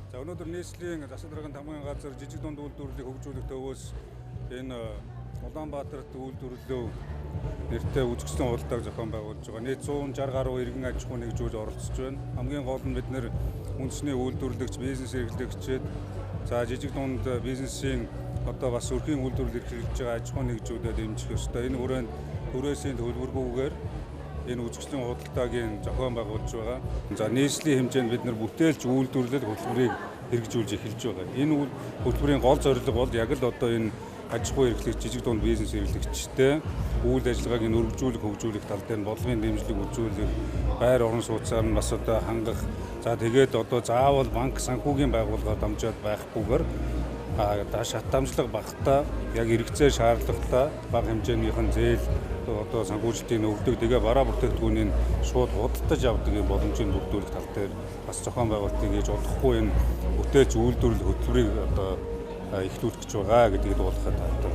За өнөөдөр нийслэлийн засаг даргын тамгын газар жижиг дунд үйлдвэрлэлийг хөгжүүлэх төвөөс энэ Улаанбаатарт үйлдвэрлэв нэртэй үзэсгэлэн худалдааг зохион байгуулж байгаа. Нийт 160 гаруй иргэн аж ахуй нэгжүүл оролцож байна. Хамгийн гол нь бид нэр үндэсний үйлдвэрлэгч, бизнес эрхлэгчид, за жижиг дунд бизнесийн одоо бас өрхийн үйлдвэрлэл эрхлэж байгаа аж ахуй нэгжүүдэд дэмжих ёстой. Энэ хүрээнд түрээсийн төлбөргүйгээр энэ үзэсгэлэн худалдаагийн зохион байгуулж байгаа. За нийслэлийн хэмжээнд бид нар бүтээлч үйлдвэрлэл хөтөлбөрийг хэрэгжүүлж эхэлж байгаа. Энэ хөтөлбөрийн гол зорилго бол яг л одоо энэ аж ахуй эрхлэгч, жижиг дунд бизнес эрхлэгчтэй үйл ажиллагааг нь өргөжүүлэх, хөгжүүлэх тал дээр бодлогын дэмжлэг үзүүлэх, байр орон сууцаар нь бас одоо хангах. За тэгээд одоо заавал банк, санхүүгийн байгууллага дамжаад байхгүйгээр шат дамжлага багтаа яг хэрэгцээ шаардлагатай бага хэмжээнийхэн зээл одоо санхүүжилтийн өгдөг, тэгээ бараа бүтээгдэхүүнийг шууд худалдаж авдаг юм боломжийг бүрдүүлэх тал дээр бас зохион байгуулалтыг хийж удахгүй энэ бүтээлч үйлдвэрлэл хөтөлбөрийг одоо эхлүүлэх гэж байгаа гэдгийг дуулгахад тавьдаг.